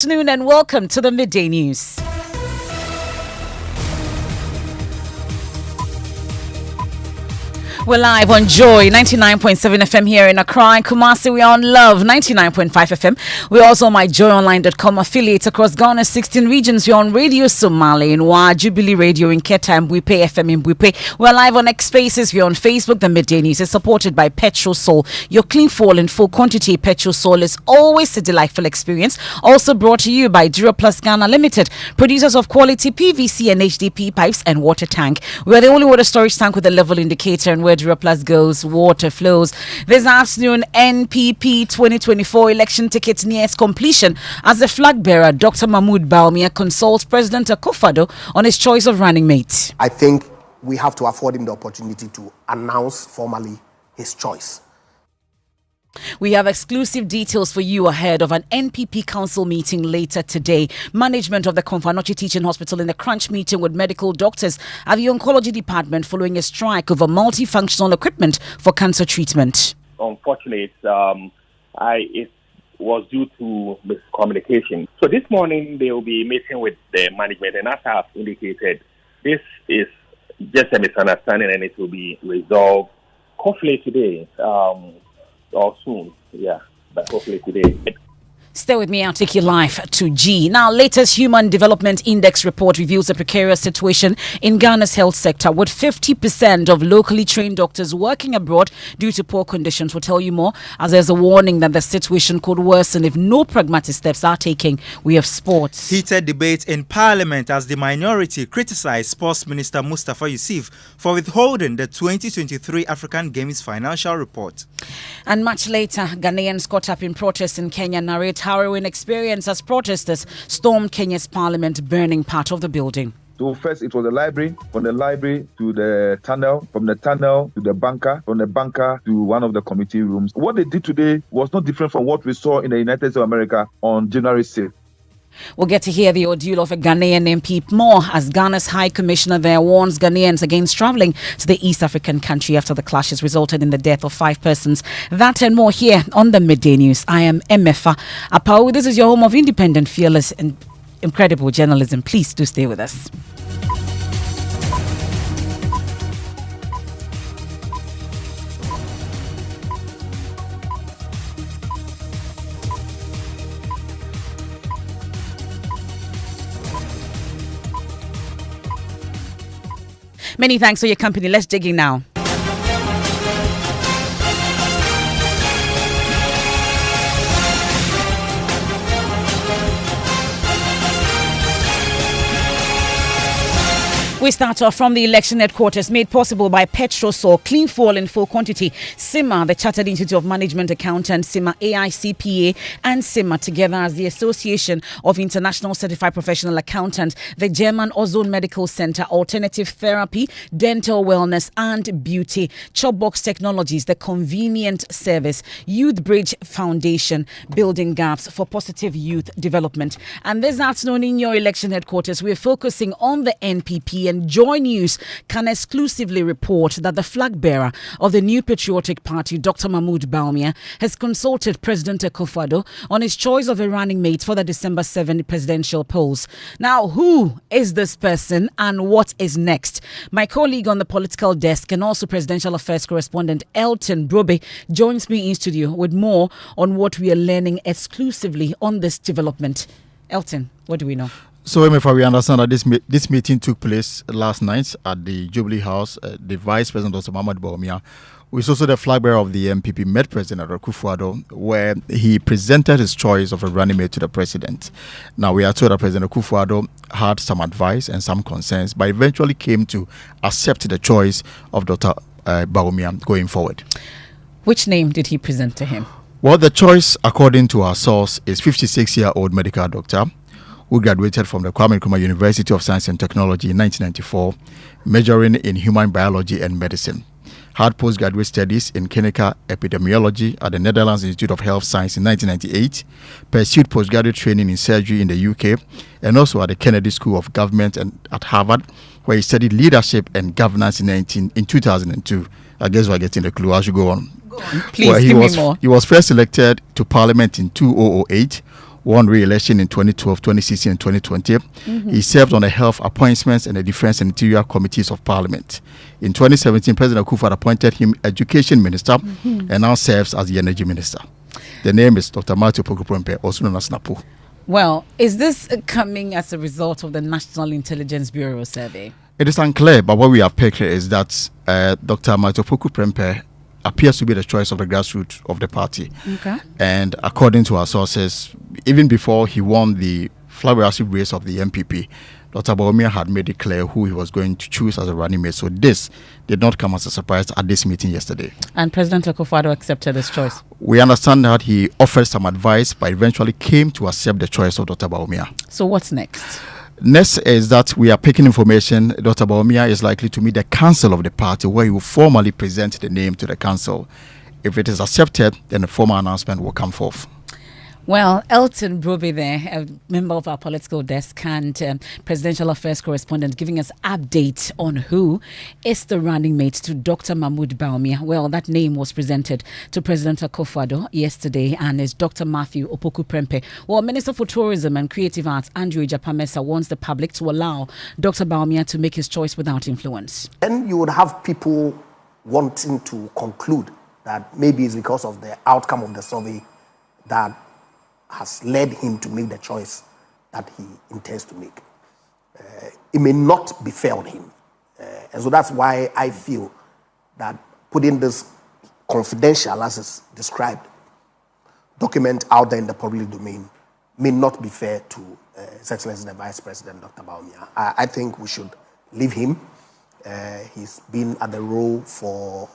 Good afternoon and welcome to the Midday News. We're live on Joy 99.7 FM here in Accra and Kumasi. We're on Love 99.5 FM. We're also on myjoyonline.com affiliates across Ghana's 16 regions. We're on Radio Somali in Wa, Jubilee Radio in Keta and Mbuipe FM in Mbuipe. We're live on X Spaces. We're on Facebook. The Midday News is supported by Petrol Soul. Your clean fuel in full quantity. Petrol Soul is always a delightful experience. Also brought to you by Dura Plus Ghana Limited, producers of quality PVC and HDP pipes and water tank. We're the only water storage tank with a level indicator, and where Dura Plus goes, water flows. This afternoon, NPP 2024 election tickets nears completion as the flag bearer, Dr. Mahmoud Bawumia, consults President Akufo-Addo on his choice of running mate. I think we have to afford him the opportunity to announce formally his choice. We have exclusive details for you ahead of an NPP council meeting later today. Management of the Oncology Teaching Hospital in a crunch meeting with medical doctors at the Oncology Department following a strike over multifunctional equipment for cancer treatment. Unfortunately, it was due to miscommunication. So this morning they will be meeting with the management, and as I have indicated, this is just a misunderstanding and it will be resolved hopefully today. Or soon, but hopefully today. Stay with me, I'll take you live to G. Now, latest Human Development Index report reveals a precarious situation in Ghana's health sector, with 50% of locally trained doctors working abroad due to poor conditions. We'll tell you more as there's a warning that the situation could worsen if no pragmatic steps are taken. We have sports. Heated debates in Parliament as the minority criticized Sports Minister Mustafa Yusuf for withholding the 2023 African Games financial report. And much later, Ghanaians caught up in protests in Kenya narrate harrowing experience as protesters stormed Kenya's parliament, burning part of the building. So first it was the library, from the library to the tunnel, from the tunnel to the bunker, from the bunker to one of the committee rooms. What they did today was not different from what we saw in the United States of America on January 6th. We'll get to hear the ordeal of a Ghanaian MP more as Ghana's High Commissioner there warns Ghanaians against travelling to the East African country after the clashes resulted in the death of 5 persons. That and more here on the Midday News. I am Emefa. Apawu, this is your home of independent, fearless and incredible journalism. Please do stay with us. Many thanks for your company. Let's dig in now. We start off from the election headquarters, made possible by Petrol Soul, clean fuel in full quantity. CIMA, the Chartered Institute of Management Accountants, CIMA AICPA, and CIMA together as the Association of International Certified Professional Accountants, the German Ozone Medical Center, Alternative Therapy, Dental Wellness and Beauty, Chopbox Technologies, the Convenient Service, Youth Bridge Foundation, Building Gaps for Positive Youth Development. And this afternoon in your election headquarters, we're focusing on the NPP, and Joy News can exclusively report that the flag bearer of the New Patriotic Party, Dr. Mahmoud Bawumia, has consulted President Akufo-Addo on his choice of a running mate for the December 7 presidential polls. Now, who is this person and what is next? My colleague on the political desk and also presidential affairs correspondent Elton Brobe joins me in studio with more on what we are learning exclusively on this development. Elton, what do we know? So, Emefa, we understand that this meeting took place last night at the Jubilee House. The Vice President, Dr. Mahmoud Bawumia, who is also the flag bearer of the MPP, met President Akufo-Addo, where he presented his choice of a running mate to the president. Now, we are told that President Akufo-Addo had some advice and some concerns, but eventually came to accept the choice of Dr. Bawumia going forward. Which name did he present to him? Well, the choice, according to our source, is 56-year-old medical doctor who graduated from the Kwame Nkrumah University of Science and Technology in 1994, majoring in human biology and medicine. Had postgraduate studies in clinical epidemiology at the Netherlands Institute of Health Science in 1998, pursued postgraduate training in surgery in the UK, and also at the Kennedy School of Government and at Harvard, where he studied leadership and governance in 2002. I guess we're getting the clue. I should go on. Please give me more. He was first elected to Parliament in 2008, won re-election in 2012, 2016, and 2020. He served on the Health, Appointments, and the Defense and Interior Committees of Parliament. In 2017, President Akufo appointed him Education Minister and now serves as the Energy Minister. The name is Dr. Matthew Opoku Prempeh, also known as NAPO. Well, is this coming as a result of the National Intelligence Bureau survey? It is unclear, but what we have picked is that Dr. Matthew Opoku Prempeh appears to be the choice of the grassroots of the party. Okay. And according to our sources, even before he won the flabbergasting race of the MPP, Dr. Bawumia had made it clear who he was going to choose as a running mate. So this did not come as a surprise at this meeting yesterday. And President Akufo accepted this choice. We understand that he offered some advice, but eventually came to accept the choice of Dr. Bawumia. So what's next? Next is that we are picking information. Dr. Bawumia is likely to meet the council of the party, where he will formally present the name to the council. If it is accepted, then a formal announcement will come forth. Well, Elton Brobe there, a member of our political desk and presidential affairs correspondent, giving us updates on who is the running mate to Dr. Mahmoud Bawumia. Well, that name was presented to President Akufo yesterday and is Dr. Matthew Opoku Prempeh. Well, Minister for Tourism and Creative Arts, Andrew Ejapamesa, wants the public to allow Dr. Bawumia to make his choice without influence. Then you would have people wanting to conclude that maybe it's because of the outcome of the survey that has led him to make the choice that he intends to make. It may not be fair on him. And so that's why I feel that putting this confidential, as is described, document out there in the public domain may not be fair to His Excellency the Vice President, Dr. Bawumia. I think we should leave him. He's been at the role for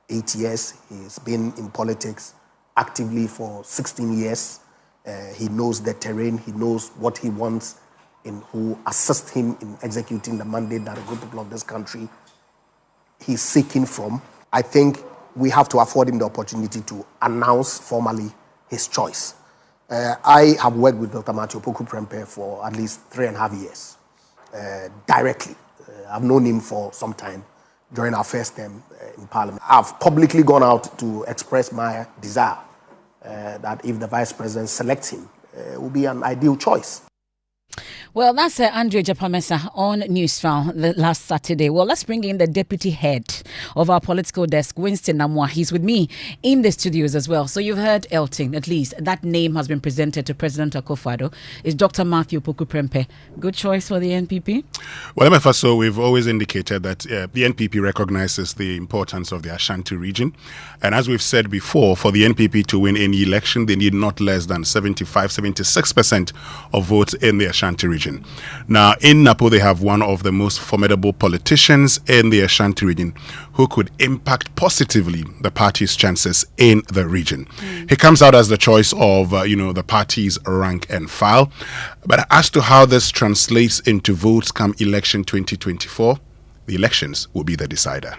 8 years. He's been in politics actively for 16 years. He knows the terrain. He knows what he wants and who assists him in executing the mandate that a good people of this country he's seeking from. I think we have to afford him the opportunity to announce formally his choice. I have worked with Dr. Matthew Opoku Prempeh for at least 3.5 years, directly. I've known him for some time during our first term in Parliament. I've publicly gone out to express my desire that if the Vice President selects him, it will be an ideal choice. Well, that's Andrew Ejapamesa on Newsfile last Saturday. Well, let's bring in the deputy head of our political desk, Winston Namwa. He's with me in the studios as well. So you've heard Elton, at least. That name has been presented to President Akufo. Is Dr. Matthew Opoku Prempeh. Good choice for the NPP? Well, Emefa, so we've always indicated that the NPP recognizes the importance of the Ashanti region. And as we've said before, for the NPP to win any election, they need not less than 76% of votes in the Ashanti region. Now, in Napo, they have one of the most formidable politicians in the Ashanti region who could impact positively the party's chances in the region. He comes out as the choice of, the party's rank and file. But as to how this translates into votes come election 2024, the elections will be the decider.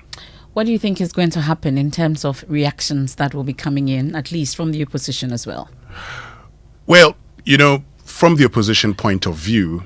What do you think is going to happen in terms of reactions that will be coming in, at least from the opposition as well? Well, from the opposition point of view,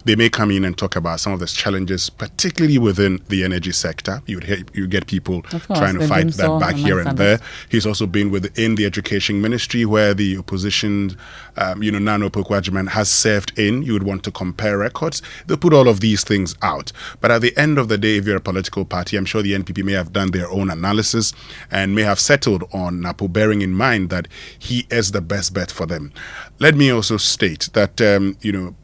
they may come in and talk about some of the challenges, particularly within the energy sector. You get people trying to fight that back here and there. He's also been within the education ministry, where the opposition, Nano Opoku has served in. You would want to compare records. They'll put all of these things out. But at the end of the day, if you're a political party, I'm sure the NPP may have done their own analysis and may have settled on Napo, bearing in mind that he is the best bet for them. Let me also state that,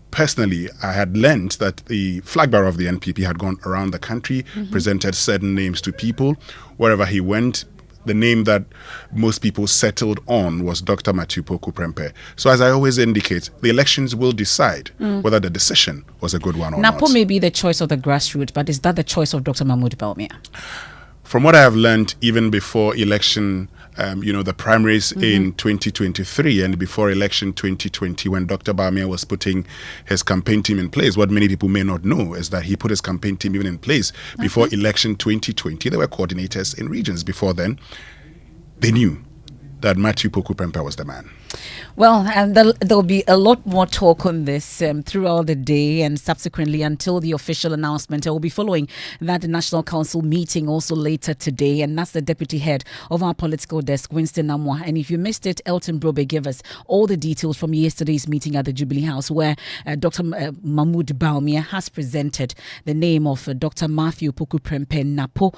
personally, I had learned that the flag bearer of the NPP had gone around the country, presented certain names to people. Wherever he went, the name that most people settled on was Dr. Matthew Opoku Prempeh. So as I always indicate, the elections will decide whether the decision was a good one or not. Napo may be the choice of the grassroots, but is that the choice of Dr. Mahmoud Bawumia? From what I have learned, even before election, the primaries in 2023 and before election 2020, when Dr. Bawumia was putting his campaign team in place, what many people may not know is that he put his campaign team even in place before election 2020. There were coordinators in regions before then. They knew that Matthew Opoku Prempeh was the man. Well, and there'll be a lot more talk on this throughout the day and subsequently until the official announcement. I will be following that National Council meeting also later today, and that's the deputy head of our political desk, Winston Namwa. And if you missed it, Elton Brobe gave us all the details from yesterday's meeting at the Jubilee House, where Dr. Mahmoud Baumia has presented the name of Dr. Matthew Poku-Prempeh Napo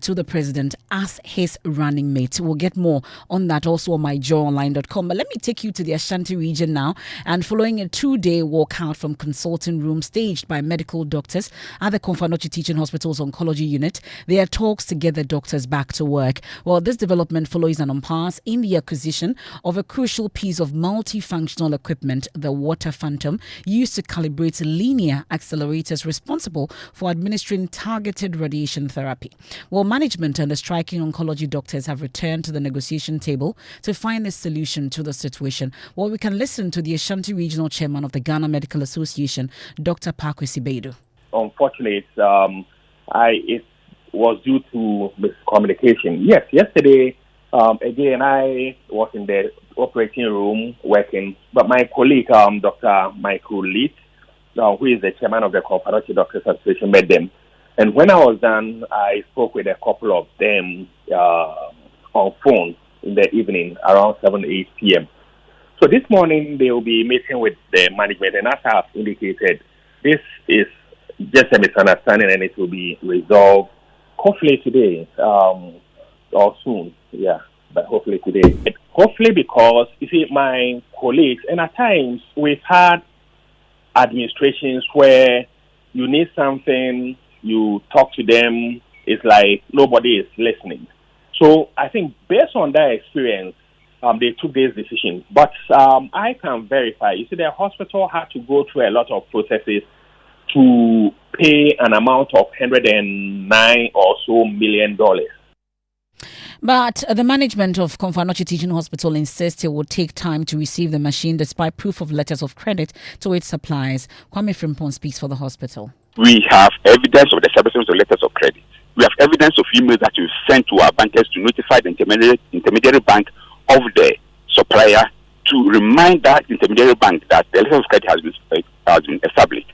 to the president as his running mate. We'll get more on that also on myjoyonline.com. But let me take you to the Ashanti region now, and following a 2-day walkout from consulting room staged by medical doctors at the Konfanochi Teaching Hospital's Oncology unit, there are talks to get the doctors back to work. Well, this development follows an impasse in the acquisition of a crucial piece of multifunctional equipment, the Water Phantom, used to calibrate linear accelerators responsible for administering targeted radiation therapy. Well, management and the striking oncology doctors have returned to the negotiation table to find a solution to the situation. Well, we can listen to the Ashanti Regional Chairman of the Ghana Medical Association, Dr. Pakwesi Beidu. Unfortunately, it was due to miscommunication. Yes, yesterday, again, I was in the operating room working, but my colleague, Dr. Michael Leet, who is the chairman of the Confederation Doctors Association, met them. And when I was done, I spoke with a couple of them on phone in the evening around 7-8 p.m. So this morning, they will be meeting with the management, and as I have indicated, this is just a misunderstanding, and it will be resolved hopefully today or soon. Yeah, but hopefully today. Hopefully, because, you see, my colleagues, and at times we've had administrations where you need something, you talk to them, it's like nobody is listening. So I think based on that experience, they took this decision. But I can verify. You see, the hospital had to go through a lot of processes to pay an amount of $109 or so million. But the management of Konfanochi Teaching Hospital insists it will take time to receive the machine despite proof of letters of credit to its suppliers. Kwame Frimpong speaks for the hospital. We have evidence of the establishment of letters of credit. We have evidence of emails that we've sent to our bankers to notify the intermediary bank of the supplier to remind that intermediary bank that the letter of credit has been established.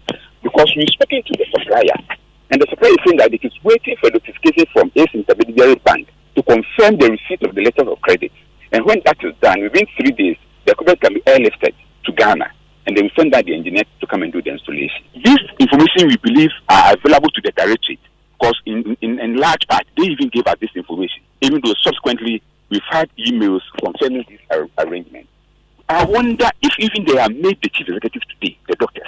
Because we're speaking to the supplier, and the supplier is saying that it is waiting for notification from its intermediary bank to confirm the receipt of the letter of credit. And when that is done, within 3 days, the equipment can be airlifted to Ghana, and they will send out the engineer to come and do the installation. This information, we believe, are available to the directorate, because in large part, they even gave us this information, even though subsequently we've had emails concerning this arrangement. I wonder if even they are made the chief executive today, the doctors,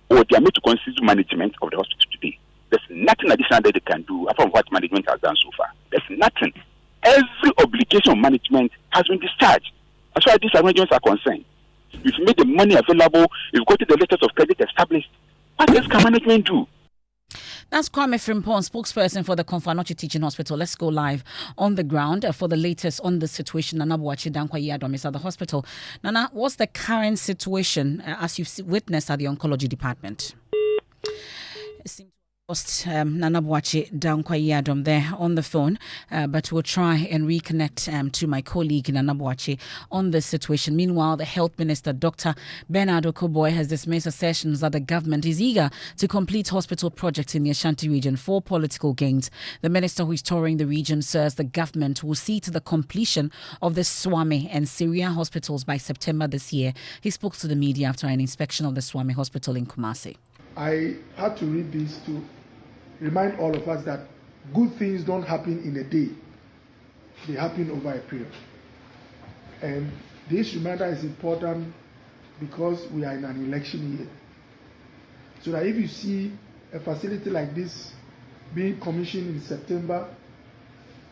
or they are made to constitute management of the hospital today. There's nothing additional that they can do apart from what management has done so far. There's nothing. Every obligation of management has been discharged as far as these arrangements are concerned. We've made the money available, we've got the letters of credit established. What else can management do? That's Kwame Frimpong, spokesperson for the Konfanochi Teaching Hospital. Let's go live on the ground for the latest on the situation. Nana Buachi Dankwa Yadom is at the hospital. Nana, what's the current situation as you've witnessed at the Oncology department? Nana Buachi Dankwa Yadom there on the phone, but we'll try and reconnect to my colleague Nana Buachi on this situation. Meanwhile, the Health Minister, Dr. Bernard Okoboy, has dismissed assertions that the government is eager to complete hospital projects in the Ashanti region for political gains. The minister, who is touring the region, says the government will see to the completion of the Swami and Syria hospitals by September this year. He spoke to the media after an inspection of the Swami hospital in Kumasi. I had to read this to remind all of us that good things don't happen in a day. They happen over a period. And this reminder is important because we are in an election year. So that if you see a facility like this being commissioned in September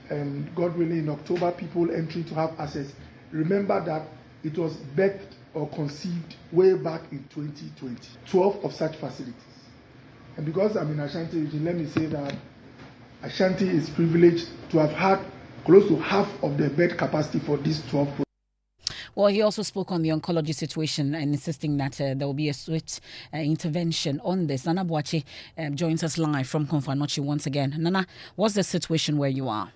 and God willing in October, people entering to have access, remember that it was birthed or conceived way back in 2020. 12 of such facilities. And because I'm in Ashanti region, let me say that Ashanti is privileged to have had close to half of the bed capacity for these 12 projects. Well, he also spoke on the oncology situation and insisting that there will be a swift intervention on this. Nana Buachi joins us live from Konfanochi once again. Nana, what's the situation where you are?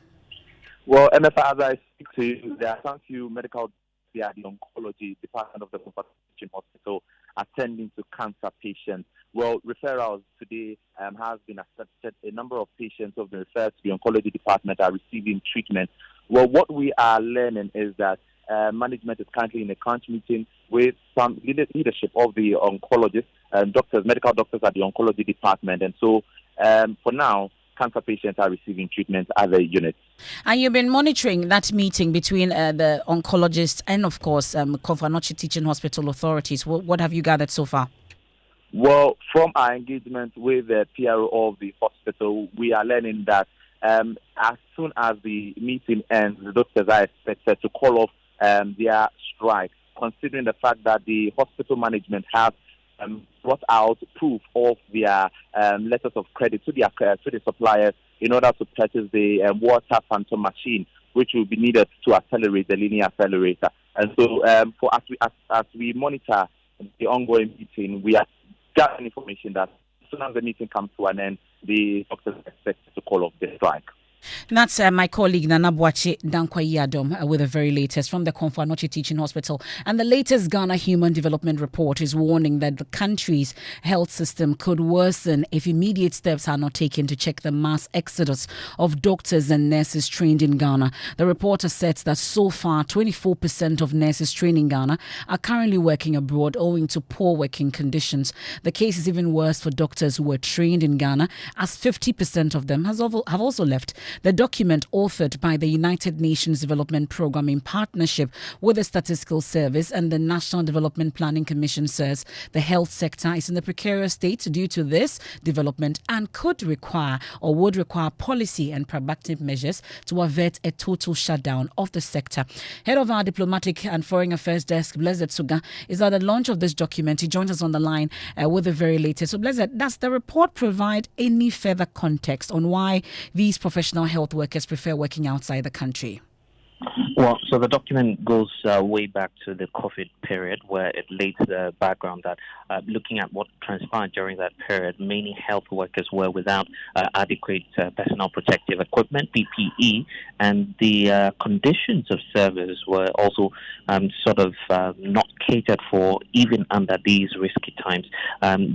Well, Emefa, as I speak to you, there are some few medical we are the oncology department of the Teaching Hospital attending to cancer patients. Well, referrals today has been accepted. A number of patients who have been referred to the oncology department are receiving treatment. Well, what we are learning is that management is currently in a crunch meeting with some leadership of the oncologists, doctors, medical doctors at the oncology department. And so for now, cancer patients are receiving treatment at the unit. And you've been monitoring that meeting between the oncologists and, of course, Oncology Teaching Hospital authorities. What have you gathered so far? Well, from our engagement with the PRO of the hospital, we are learning that as soon as the meeting ends, the doctors are expected to call off their strike, considering the fact that the hospital management has brought out proof of their letters of credit to the suppliers in order to purchase the water phantom machine, which will be needed to accelerate the linear accelerator. And so, as we monitor the ongoing meeting, we are gathering information that as soon as the meeting comes to an end, the doctors are expected to call off the strike. That's my colleague Nana Boache Dankwa-Yadom with the very latest from the Oncology Teaching Hospital. And the latest Ghana Human Development Report is warning that the country's health system could worsen if immediate steps are not taken to check the mass exodus of doctors and nurses trained in Ghana. The report asserts that so far 24% of nurses trained in Ghana are currently working abroad owing to poor working conditions. The case is even worse for doctors who were trained in Ghana, as 50% of them have also left. The document, authored by the United Nations Development Programme in partnership with the Statistical Service and the National Development Planning Commission, says the health sector is in a precarious state due to this development and would require policy and proactive measures to avert a total shutdown of the sector. Head of our Diplomatic and Foreign Affairs Desk, Blessed Suga, is at the launch of this document. He joins us on the line with the very latest. So, Blessed, does the report provide any further context on why these professional health workers prefer working outside the country? Well, so the document goes way back to the COVID period, where it lays the background that looking at what transpired during that period, many health workers were without adequate personal protective equipment, PPE, and the conditions of service were also not catered for even under these risky times.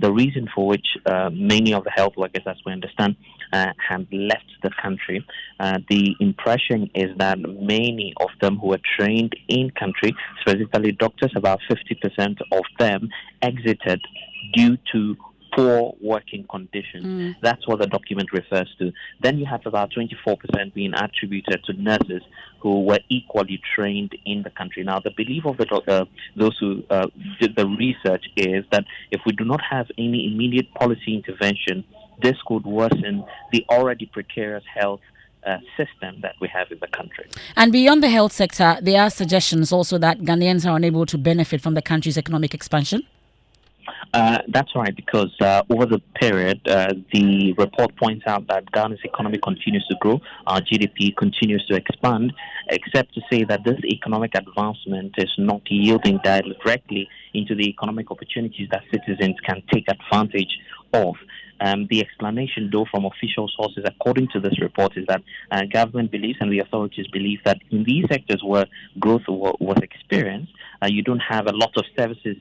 The reason for which many of the health workers, as we understand, have left the country, the impression is that many of them who were trained in country, specifically doctors, about 50% of them exited due to poor working conditions. That's what the document refers to. Then you have about 24% being attributed to nurses who were equally trained in the country. Now, the belief of those who did the research is that if we do not have any immediate policy intervention, this could worsen the already precarious health system that we have in the country. And beyond the health sector, there are suggestions also that Ghanaians are unable to benefit from the country's economic expansion? That's right, because over the period, the report points out that Ghana's economy continues to grow, our GDP continues to expand, except to say that this economic advancement is not yielding directly into the economic opportunities that citizens can take advantage of. The explanation, though, from official sources, according to this report, is that government believes and the authorities believe that in these sectors where growth was experienced, you don't have a lot of services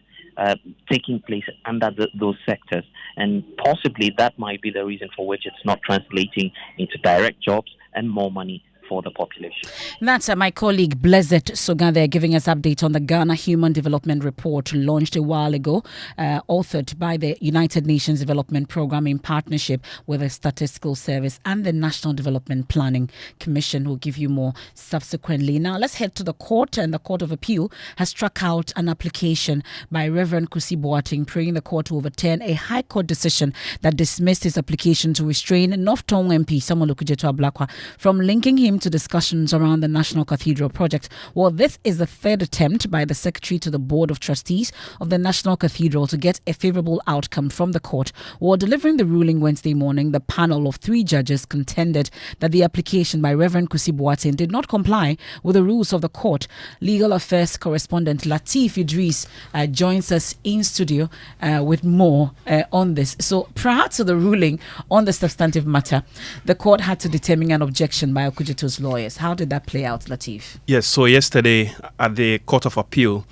taking place under those sectors. And possibly that might be the reason for which it's not translating into direct jobs and more money for the population. That's my colleague Blessed Suga there giving us update on the Ghana Human Development Report launched a while ago, authored by the United Nations Development Programme in partnership with the Statistical Service and the National Development Planning Commission. We'll give you more subsequently. Now let's head to the court, and the Court of Appeal has struck out an application by Reverend Kusi Boateng, praying the court to overturn a High Court decision that dismissed his application to restrain North Tong MP Samuel Okudzeto Ablakwa from linking him to discussions around the National Cathedral project. Well, this is the third attempt by the Secretary to the Board of Trustees of the National Cathedral to get a favourable outcome from the court. While delivering the ruling Wednesday morning, the panel of 3 judges contended that the application by Reverend Kusi Boateng did not comply with the rules of the court. Legal Affairs correspondent Latif Idris joins us in studio with more on this. So prior to the ruling on the substantive matter, the court had to determine an objection by Okudzeto those lawyers. How did that play out, Lateef? Yes, so yesterday at the Court of Appeal,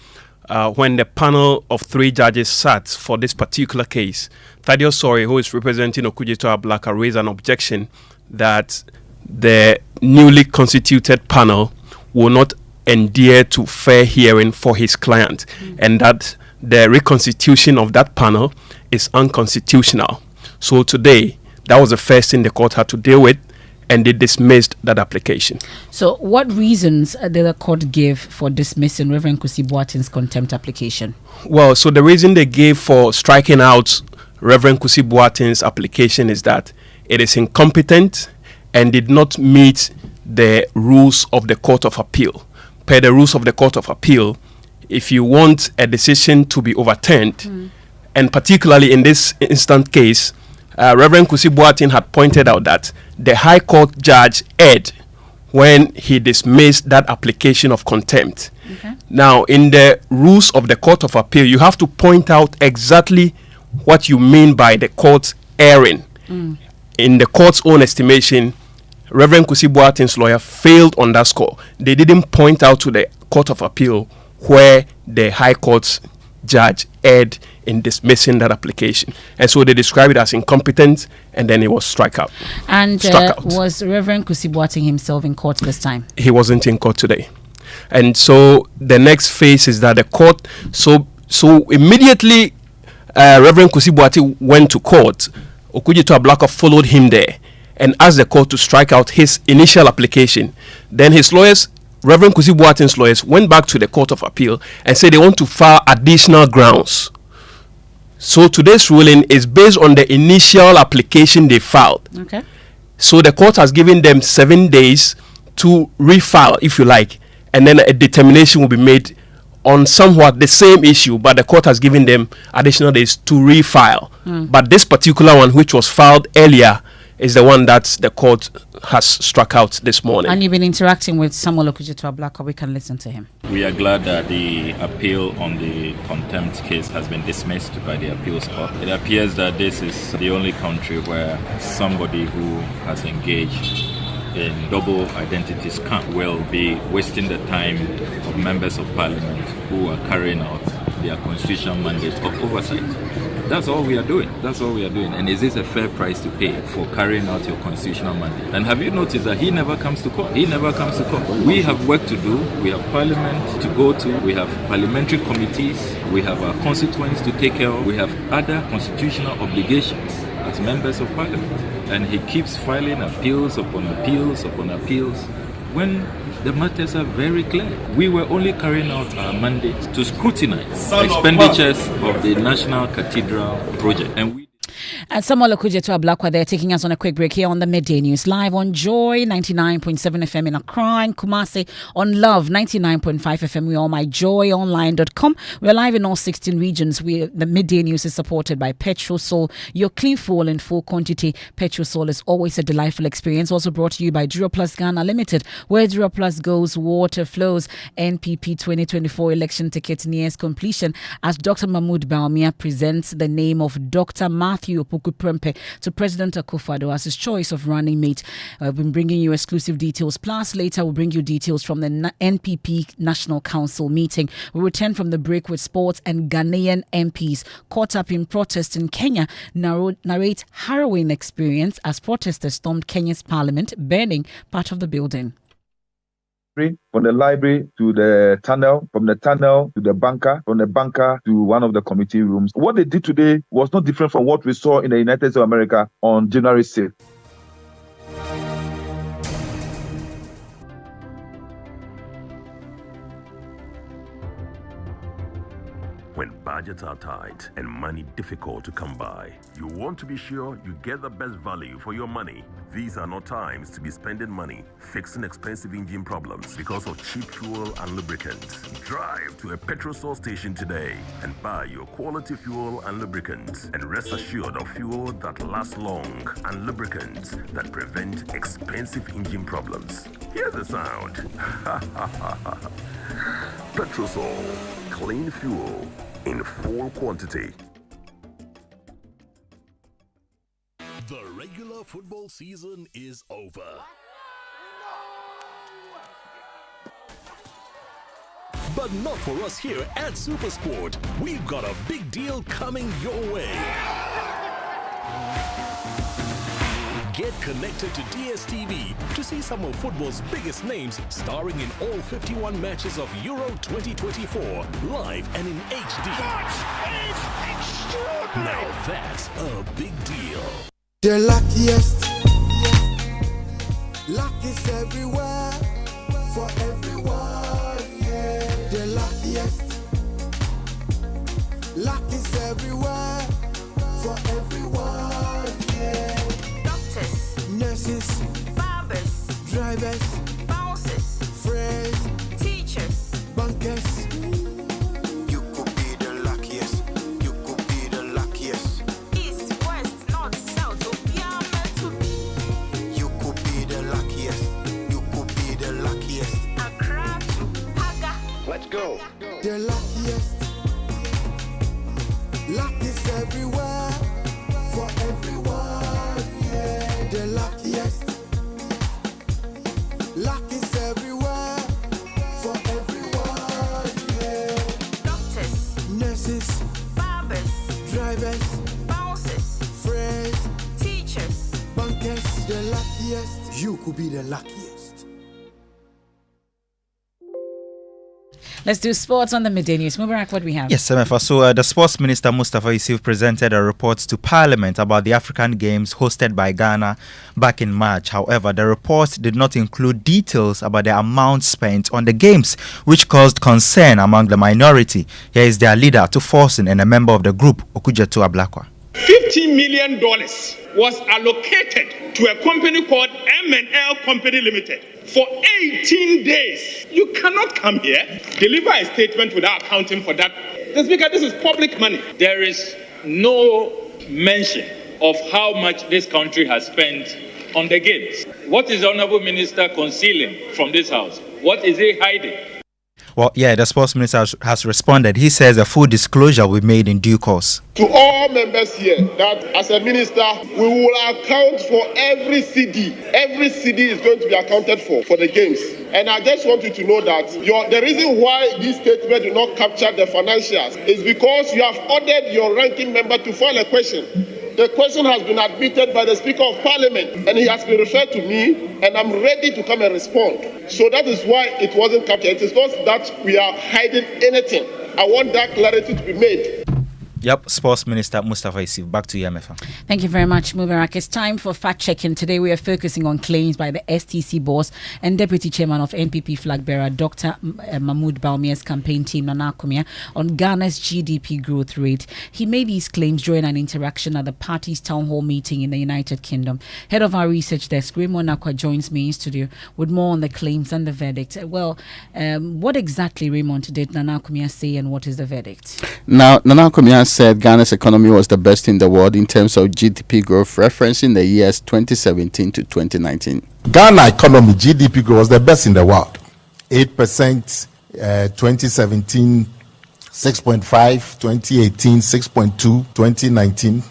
when the panel of 3 judges sat for this particular case, Thaddeus Sori, who is representing Okudzeto Ablaka, raised an objection that the newly constituted panel will not adhere to fair hearing for his client, and that the reconstitution of that panel is unconstitutional. So today, that was the first thing the court had to deal with, and they dismissed that application. So what reasons did the court give for dismissing Reverend Kusi Boateng's contempt application? Well, so the reason they gave for striking out Reverend Kusi Boateng's application is that it is incompetent and did not meet the rules of the Court of Appeal. Per the rules of the Court of Appeal, if you want a decision to be overturned, and particularly in this instant case, Reverend Kusi Boateng had pointed out that the High Court judge erred when he dismissed that application of contempt. Okay. Now, in the rules of the Court of Appeal, you have to point out exactly what you mean by the court erring. In the court's own estimation, Reverend Kusi Boateng's lawyer failed on that score. They didn't point out to the Court of Appeal where the High Court's judge erred in dismissing that application. And so they described it as incompetent, and then it was struck out. And was Reverend Kusi Boateng himself in court this time? He wasn't in court today. And so the next phase is that the court, so immediately Reverend Kusi Boateng went to court, Okudzeto Ablaka followed him there and asked the court to strike out his initial application. Then his lawyers, Reverend Kusi Boateng's lawyers, went back to the Court of Appeal and said they want to file additional grounds. So today's ruling is based on the initial application they filed. Okay. So the court has given them 7 days to refile, if you like, and then a determination will be made on somewhat the same issue, but the court has given them additional days to refile. But this particular one, which was filed earlier, is the one that the court has struck out this morning. And you've been interacting with Samuel Okudzeto Ablaka. We can listen to him. We are glad that the appeal on the contempt case has been dismissed by the appeals court. It appears that this is the only country where somebody who has engaged in double identity scam will be wasting the time of members of parliament who are carrying out their constitutional mandate of oversight. That's all we are doing. That's all we are doing. And is this a fair price to pay for carrying out your constitutional mandate? And have you noticed that he never comes to court? He never comes to court. We have work to do. We have parliament to go to. We have parliamentary committees. We have our constituents to take care of. We have other constitutional obligations as members of parliament. And he keeps filing appeals upon appeals upon appeals when the matters are very clear. We were only carrying out our mandate to scrutinize expenditures of the National Cathedral project. And Samuel Okudzeto Ablaka there, taking us on a quick break here on the Midday News, live on Joy 99.7 FM in Accra and Kumasi, on Love 99.5 FM. We're on myjoyonline.com. We're live in all 16 regions. The Midday News is supported by Petrosol, your clean fuel in full quantity. Petrosol is always a delightful experience. Also brought to you by Duraplus Ghana Limited. Where Duraplus goes, water flows. NPP 2024 election ticket nears completion as Dr. Mahmoud Baumia presents the name of Dr. Matthew Opoku-Prempeh to President Akufo-Addo as his choice of running mate. I've been bringing you exclusive details. Plus, later we'll bring you details from the NPP National Council meeting. We'll return from the break with sports, and Ghanaian MPs caught up in protest in Kenya narrate harrowing experience as protesters stormed Kenya's parliament, burning part of the building. From the library to the tunnel, from the tunnel to the bunker, from the bunker to one of the committee rooms. What they did today was not different from what we saw in the United States of America on January 6th. When budgets are tight and money difficult to come by, you want to be sure you get the best value for your money. These are not times to be spending money fixing expensive engine problems because of cheap fuel and lubricants. Drive to a Petrosol station today and buy your quality fuel and lubricants, and rest assured of fuel that lasts long and lubricants that prevent expensive engine problems. Hear the sound. Petrosol, clean fuel in full quantity. The regular football season is over. But not for us here at Supersport. We've got a big deal coming your way. Get connected to DSTV to see some of football's biggest names starring in all 51 matches of Euro 2024 live and in HD. Now that's a big deal. The luckiest. Luck is everywhere for everyone. Yeah. The luckiest. Luck is everywhere for everyone. Yeah. Nurses, barbers, drivers, bouncers, friends, teachers, bankers. You could be the luckiest. You could be the luckiest. East, west, north, south, you could be the luckiest. You could be the luckiest. Accra to Paga. Let's go. The luckiest. Luck is everywhere for everyone. Yeah. The luckiest. Luck is everywhere for everyone. Yeah. Doctors, nurses, barbers, drivers, bouncers, friends, teachers, bankers. The luckiest. You could be the luckiest. Let's do sports on the Midday News. Mubarak, what we have? Yes, Emefa. So the Sports Minister Mustafa Yusuf presented a report to Parliament about the African Games hosted by Ghana back in March. However, the report did not include details about the amount spent on the Games, which caused concern among the minority. Here is their leader, Tuforsin, and a member of the group, Okujetu Ablakwa. $50 million was allocated to a company called M&L Company Limited for 18 days. You cannot come here, deliver a statement without accounting for that. The Speaker, this is public money. There is no mention of how much this country has spent on the Games. What is the Honourable Minister concealing from this House? What is he hiding? Well, yeah, the Sports Minister has responded. He says a full disclosure will be made in due course. To all members here, that as a minister, we will account for every CD. Every CD is going to be accounted for the Games. And I just want you to know that the reason why this statement do not capture the financials is because you have ordered your ranking member to file a question. The question has been admitted by the Speaker of Parliament, and he has been referred to me, and I'm ready to come and respond. So that is why it wasn't captured. It is not that we are hiding anything. I want that clarity to be made. Yep, Sports Minister Mustafa Yusuf. Back to you, Emefa. Thank you very much, Mubarak. It's time for fact-checking. Today we are focusing on claims by the STC boss and Deputy Chairman of NPP flag bearer, Dr. Mahmoud Bawumia's campaign team, Nana Akumia, on Ghana's GDP growth rate. He made these claims during an interaction at the party's town hall meeting in the United Kingdom. Head of our research desk, Raymond Akwa, joins me in studio with more on the claims and the verdict. Well, what exactly, Raymond, did Nana Akumia say, and what is the verdict? Now, Nana Akumia said Ghana's economy was the best in the world in terms of GDP growth, referencing the years 2017 to 2019. Ghana economy GDP growth was the best in the world. 8%, 2017, 6.5, 2018, 6.2, 2019.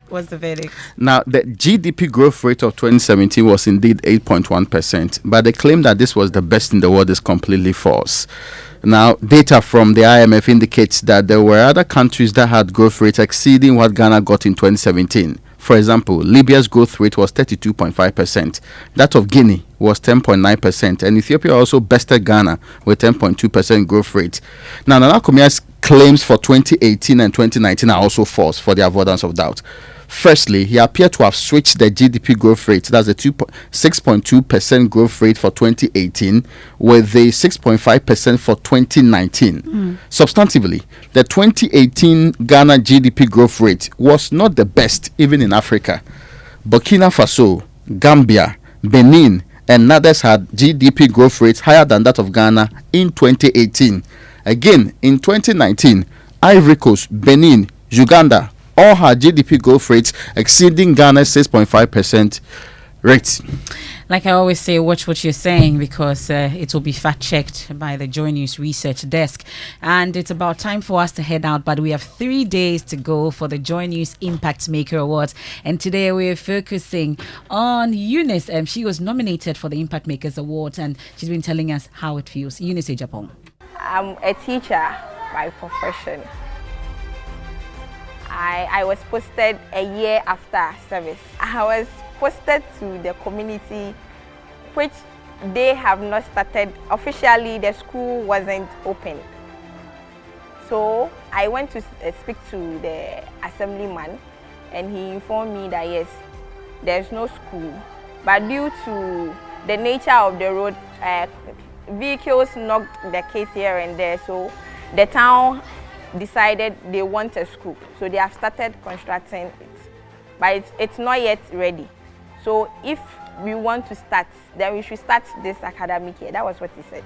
What's the verdict? Now, the GDP growth rate of 2017 was indeed 8.1%, but the claim that this was the best in the world is completely false. Now, data from the IMF indicates that there were other countries that had growth rates exceeding what Ghana got in 2017. For example, Libya's growth rate was 32.5%. That of Guinea was 10.9%, and Ethiopia also bested Ghana with 10.2% growth rate. Now, Nana Akomia's claims for 2018 and 2019 are also false, for the avoidance of doubt. Firstly, he appeared to have switched the GDP growth rate, that's a 6.2% growth rate for 2018, with the 6.5% for 2019. Substantively, the 2018 Ghana GDP growth rate was not the best, even in Africa. Burkina Faso, Gambia, Benin, and others had GDP growth rates higher than that of Ghana in 2018. Again, in 2019, Ivory Coast, Benin, Uganda, all had GDP growth rates exceeding Ghana's 6.5% rate. Like I always say, watch what you're saying, because it will be fact-checked by the Joy News research desk. And it's about time for us to head out, but we have 3 days to go for the Joy News Impact Maker Awards. And today we're focusing on Eunice. She was nominated for the Impact Makers Awards, and she's been telling us how it feels. Eunice Ejapong. I'm a teacher by profession. I was posted a year after service. I was posted to the community, which they have not started. Officially, the school wasn't open. So I went to speak to the assemblyman, and he informed me that yes, there's no school, but due to the nature of the road, vehicles knocked the case here and there, so the town decided they want a school. So they have started constructing it, but it's not yet ready. So if we want to start, then we should start this academic year. That was what he said.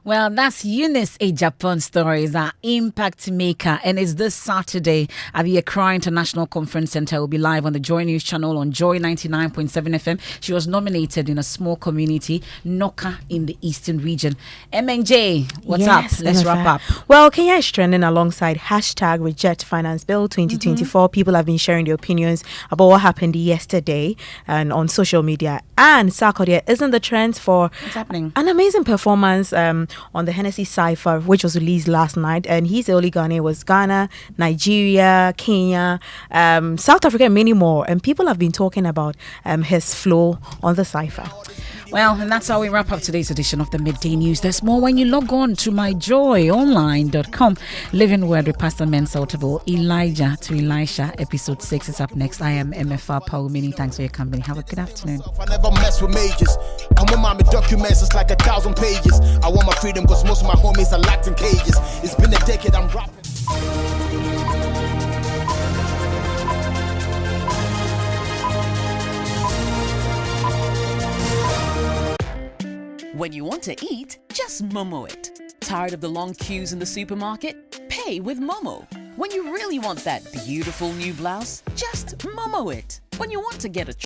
Well, that's Eunice Ejapon Stories, our impact maker. And it's this Saturday at the Accra International Conference Center. Will be live on the Joy News channel on Joy 99.7 FM. She was nominated in a small community, Noka, in the Eastern region. MNJ, what's up? Let's wrap up. Well, Kenya is trending alongside hashtag Reject Finance Bill 2024. People have been sharing their opinions about what happened yesterday and on social media. And Sarkodie isn't the trend for what's happening? An amazing performance on the Hennessy Cypher, which was released last night. And he's the only Ghanaian. Was Ghana, Nigeria, Kenya, South Africa, and many more. And people have been talking about his flow on the Cypher. Well, and that's how we wrap up today's edition of the Midday News. There's more when you log on to myjoyonline.com. Living Word with Pastor Mensaltable, Elijah to Elisha, episode 6 is up next. I am Emefa Apawu. Many thanks for your company. Have a good afternoon. I never mess with majors. I'm with my documents, it's like 1,000 pages. I want my freedom because most of my homies are locked in cages. It's been a decade, I'm rapping. When you want to eat, just Momo it. Tired of the long queues in the supermarket? Pay with Momo. When you really want that beautiful new blouse, just Momo it. When you want to get a